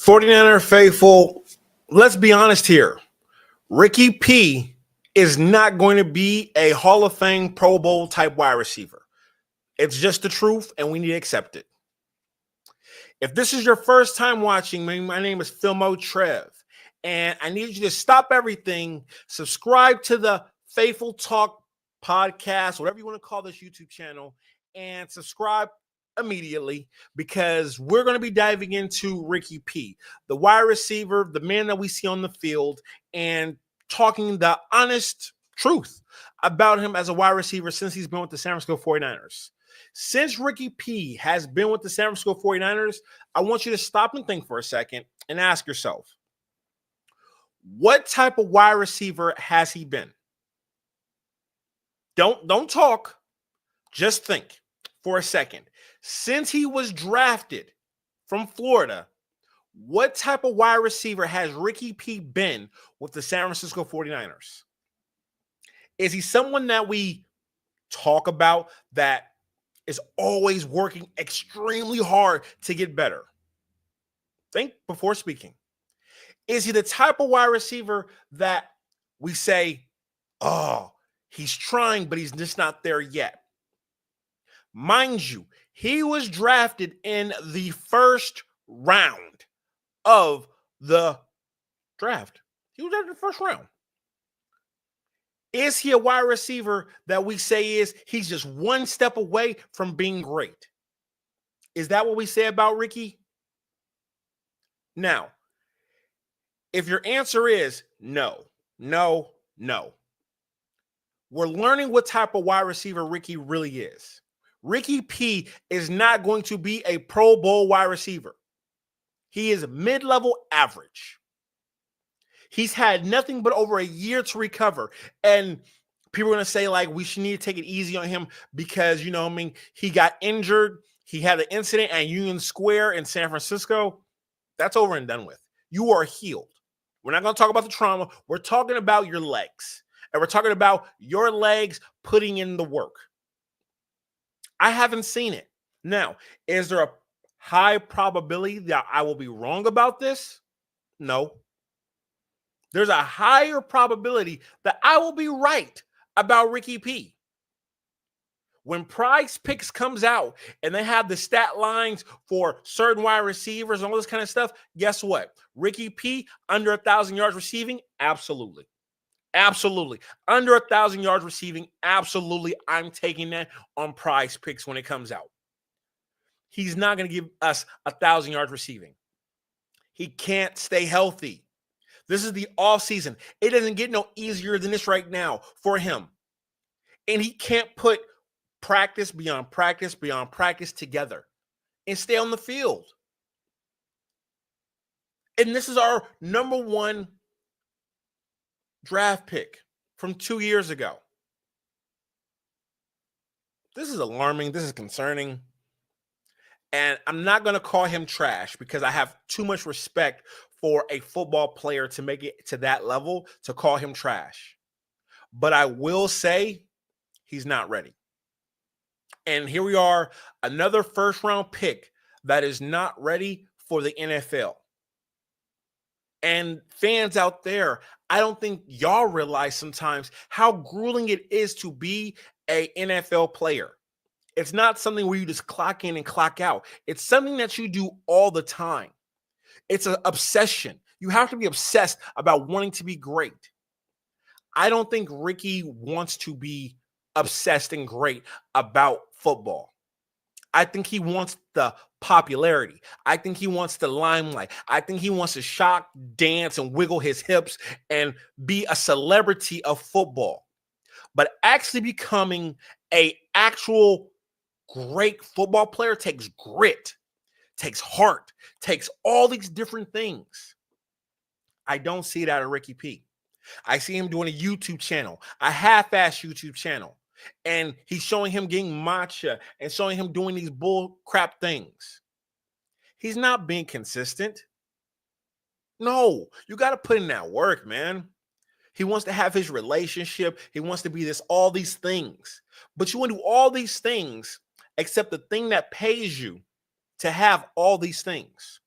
49er faithful, let's be honest here. Ricky P is not going to be a Hall of Fame Pro Bowl type wide receiver. It's just the truth, and we need to accept it. If this is your first time watching, my name is Filmo Trev, and I need you to stop everything, subscribe to the Faithful Talk podcast, whatever you want to call this YouTube channel, and subscribe immediately because we're going to be diving into Ricky P, the wide receiver, the man that we see on the field, and talking the honest truth about him as a wide receiver since he's been with the San Francisco 49ers. Since Ricky P has been with the San Francisco 49ers, I want you to stop and think for a second and ask yourself, what type of wide receiver has he been? Don't talk, just think for a second. Since he was drafted from Florida, what type of wide receiver has Ricky P been with the San Francisco 49ers? Is he someone that we talk about that is always working extremely hard to get better? Think before speaking. Is he the type of wide receiver that we say, oh, he's trying, but he's just not there yet? Mind you, he was drafted in the first round of the draft. He was drafted in the first round. Is he a wide receiver that we say he's just one step away from being great? Is that what we say about Ricky? Now, if your answer is no, we're learning what type of wide receiver Ricky really is. Ricky P is not going to be a Pro Bowl wide receiver. He is mid-level average. He's had nothing but over a year to recover. And people are going to say, like, we should need to take it easy on him because, he got injured. He had an incident at Union Square in San Francisco. That's over and done with. You are healed. We're not going to talk about the trauma. We're talking about your legs. And we're talking about your legs putting in the work. I haven't seen it. Now, is there a high probability that I will be wrong about this? No. There's a higher probability that I will be right about Ricky P. When Prize Picks comes out and they have the stat lines for certain wide receivers and all this kind of stuff, guess what? Ricky P, under 1,000 yards receiving? Absolutely. Absolutely. Under 1,000 yards receiving? Absolutely. I'm taking that on Prize Picks when it comes out. He's not going to give us 1,000 yards receiving. He can't stay healthy. This is the offseason. It doesn't get no easier than this right now for him. And he can't put practice beyond practice beyond practice together and stay on the field. And this is our number one draft pick from 2 years ago. This is alarming. This is concerning. And I'm not going to call him trash because I have too much respect for a football player to make it to that level to call him trash. But I will say he's not ready. And here we are, another first-round pick that is not ready for the NFL. And fans out there, I don't think y'all realize sometimes how grueling it is to be an NFL player. It's not something where you just clock in and clock out. It's something that you do all the time. It's an obsession. You have to be obsessed about wanting to be great. I don't think Ricky wants to be obsessed and great about football. I think he wants the popularity. I think he wants the limelight. I think he wants to shock, dance, and wiggle his hips and be a celebrity of football. But actually becoming an actual great football player takes grit, takes heart, takes all these different things. I don't see it out of Ricky P. I see him doing a YouTube channel, a half-ass YouTube channel. And he's showing him getting matcha and showing him doing these bull crap things. He's not being consistent. No, you got to put in that work, man. He wants to have his relationship. He wants to be this, all these things. But you want to do all these things except the thing that pays you to have all these things.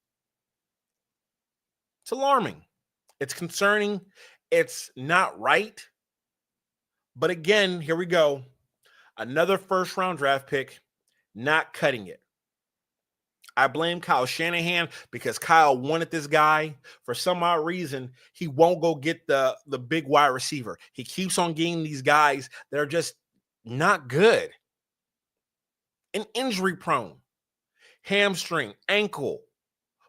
It's alarming. It's concerning. It's not right. But again, here we go. Another first-round draft pick, not cutting it. I blame Kyle Shanahan because Kyle wanted this guy. For some odd reason, he won't go get the big wide receiver. He keeps on getting these guys that are just not good and injury prone, hamstring, ankle.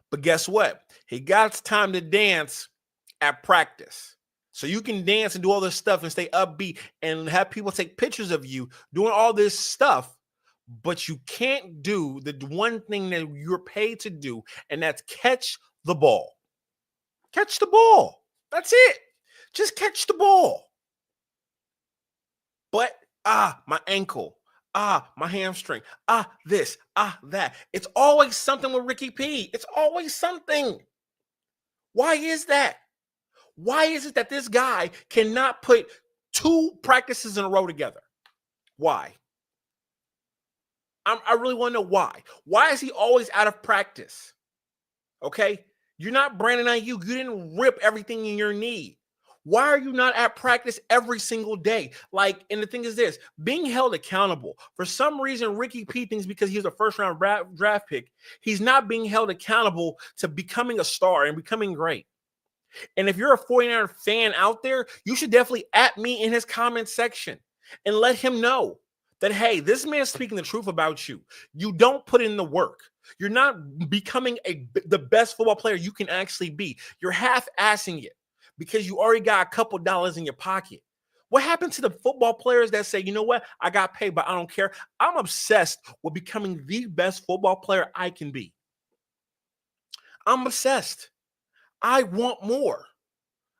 But guess what? He got time to dance at practice. So you can dance and do all this stuff and stay upbeat and have people take pictures of you doing all this stuff, but you can't do the one thing that you're paid to do, and that's catch the ball. Catch the ball. That's it. Just catch the ball. But, my ankle. My hamstring. This. That. It's always something with Ricky P. It's always something. Why is that? Why is it that this guy cannot put 2 practices in a row together? Why? I really want to know why. Why is he always out of practice? Okay? You're not Brandon Aiyuk. You didn't rip everything in your knee. Why are you not at practice every single day? And the thing is this, being held accountable. For some reason, Ricky P thinks because he's a first-round draft pick, he's not being held accountable to becoming a star and becoming great. And if you're a 49er fan out there, you should definitely at me in his comment section and let him know that, hey, this man's speaking the truth about you. You don't put in the work. You're not becoming the best football player you can actually be. You're half-assing it because you already got a couple dollars in your pocket. What happened to the football players that say, you know what, I got paid, but I don't care. I'm obsessed with becoming the best football player I can be. I'm obsessed. I want more.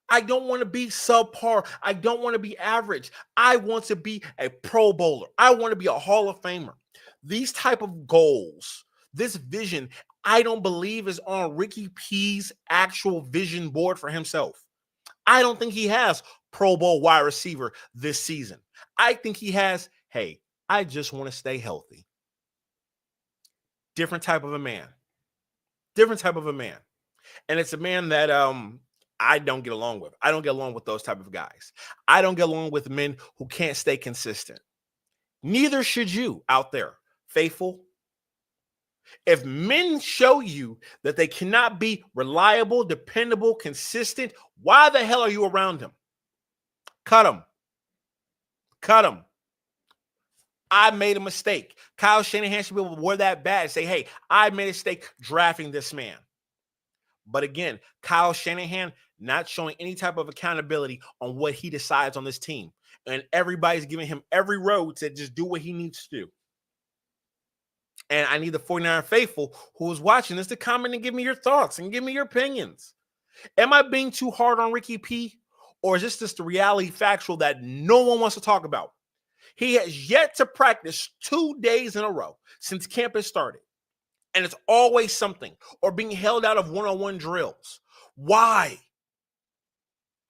I don't want to be subpar. I don't want to be average. I want to be a Pro Bowler. I want to be a Hall of Famer. These type of goals, this vision, I don't believe is on Ricky P's actual vision board for himself. I don't think he has Pro Bowl wide receiver this season. I think he has, hey, I just want to stay healthy. Different type of a man. Different type of a man. And it's a man that I don't get along with. I don't get along with those type of guys. I don't get along with men who can't stay consistent. Neither should you out there, faithful. If men show you that they cannot be reliable, dependable, consistent, why the hell are you around them? Cut them. Cut them. I made a mistake. Kyle Shanahan should be able to wear that badge and say, hey, I made a mistake drafting this man. But again, Kyle Shanahan not showing any type of accountability on what he decides on this team. And everybody's giving him every road to just do what he needs to do. And I need the 49er faithful who is watching this to comment and give me your thoughts and give me your opinions. Am I being too hard on Ricky P? Or is this just the reality factual that no one wants to talk about? He has yet to practice 2 days in a row since camp has started. And it's always something, or being held out of one-on-one drills. Why?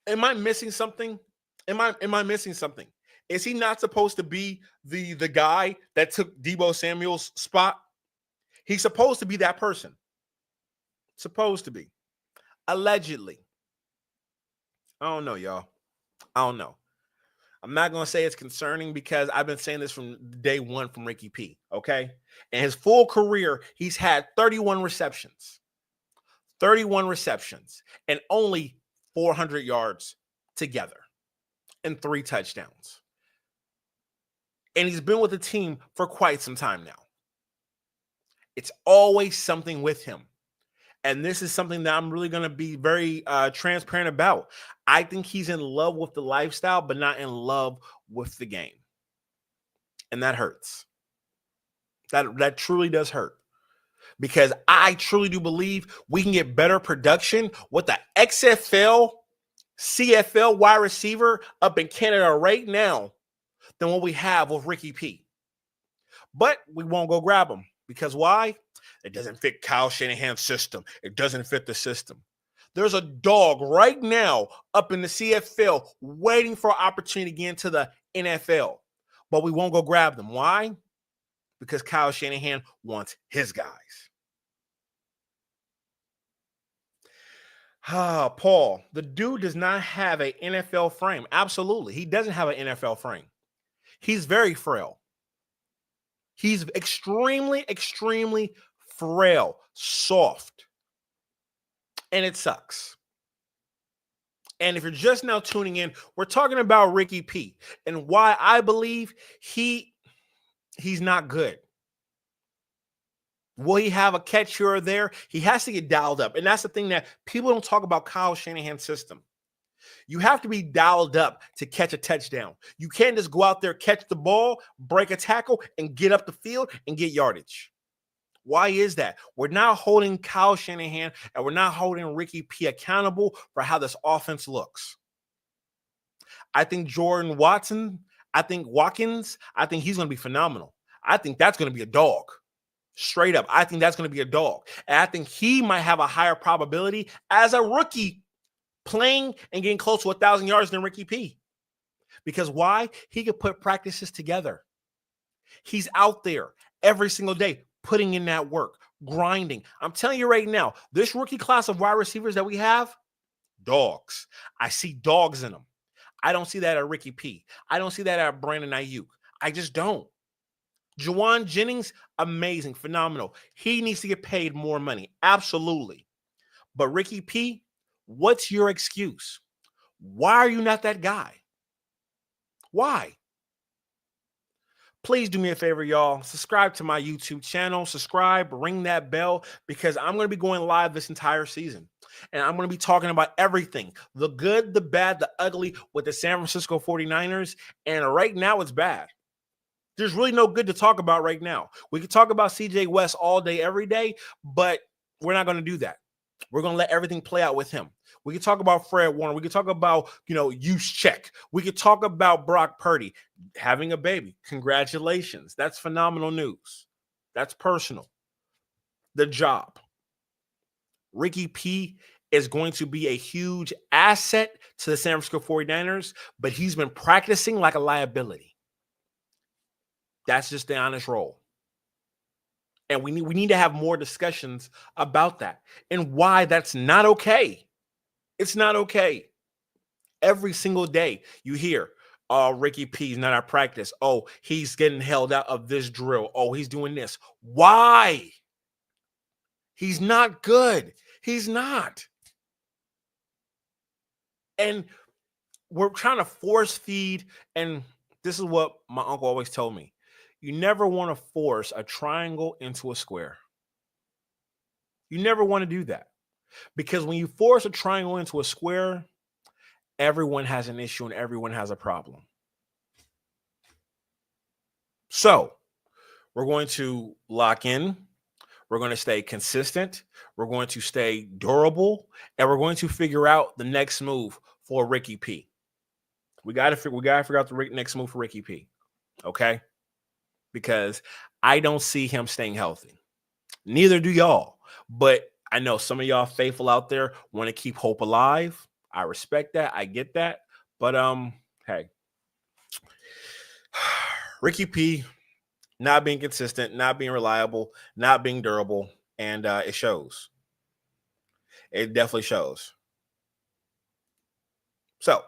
Am I missing something? Am I missing something? Is he not supposed to be the guy that took Deebo Samuel's spot? He's supposed to be that person. Supposed to be. Allegedly. I don't know, y'all. I don't know. I'm not going to say it's concerning because I've been saying this from day one from Ricky P, okay? In his full career, he's had 31 receptions. 31 receptions and only 400 yards together and 3 touchdowns. And he's been with the team for quite some time now. It's always something with him. And this is something that I'm really going to be very transparent about. I think he's in love with the lifestyle, but not in love with the game. And that hurts. That truly does hurt. Because I truly do believe we can get better production with the XFL, CFL wide receiver up in Canada right now than what we have with Ricky P. But we won't go grab him. Because why? It doesn't fit Kyle Shanahan's system. It doesn't fit the system. There's a dog right now up in the CFL waiting for an opportunity to get into the NFL. But we won't go grab them. Why? Because Kyle Shanahan wants his guys. Paul, the dude does not have an NFL frame. Absolutely. He doesn't have an NFL frame. He's very frail. He's extremely, extremely frail, soft, and it sucks. And if you're just now tuning in, we're talking about Ricky P and why I believe he's not good. Will he have a catch here or there? He has to get dialed up. And that's the thing that people don't talk about Kyle Shanahan's system. You have to be dialed up to catch a touchdown. You can't just go out there, catch the ball, break a tackle, and get up the field and get yardage. Why is that? We're not holding Kyle Shanahan and we're not holding Ricky P accountable for how this offense looks. I think Jordan Watson, I think Watkins, I think he's going to be phenomenal. I think that's going to be a dog. Straight up, I think that's going to be a dog. And I think he might have a higher probability as a rookie playing and getting close to 1,000 yards than Ricky P. Because why? He could put practices together. He's out there every single day putting in that work, grinding. I'm telling you right now, this rookie class of wide receivers that we have, dogs. I see dogs in them. I don't see that at Ricky P. I don't see that at Brandon Aiyuk. I just don't. Juwan Jennings, amazing, phenomenal. He needs to get paid more money. Absolutely. But Ricky P, what's your excuse? Why are you not that guy? Why? Please do me a favor, y'all. Subscribe to my YouTube channel. Subscribe, ring that bell, because I'm going to be going live this entire season. And I'm going to be talking about everything, the good, the bad, the ugly with the San Francisco 49ers. And right now it's bad. There's really no good to talk about right now. We could talk about CJ West all day, every day, but we're not going to do that. We're going to let everything play out with him. We could talk about Fred Warner. We could talk about, Juszczyk. We could talk about Brock Purdy having a baby. Congratulations. That's phenomenal news. That's personal. The job. Ricky P is going to be a huge asset to the San Francisco 49ers, but he's been practicing like a liability. That's just the honest role. And we need to have more discussions about that and why that's not okay. It's not okay. Every single day you hear, oh, Ricky P's not at practice. Oh, he's getting held out of this drill. Oh, he's doing this. Why? He's not good. He's not. And we're trying to force feed. And this is what my uncle always told me. You never want to force a triangle into a square. You never want to do that. Because when you force a triangle into a square, everyone has an issue and everyone has a problem. So we're going to lock in. We're going to stay consistent. We're going to stay durable. And we're going to figure out the next move for Ricky P. We got to figure out the next move for Ricky P. Okay? Because I don't see him staying healthy. Neither do y'all. But I know some of y'all faithful out there want to keep hope alive. I respect that. I get that. But hey. Ricky P not being consistent, not being reliable, not being durable, and it shows. It definitely shows. So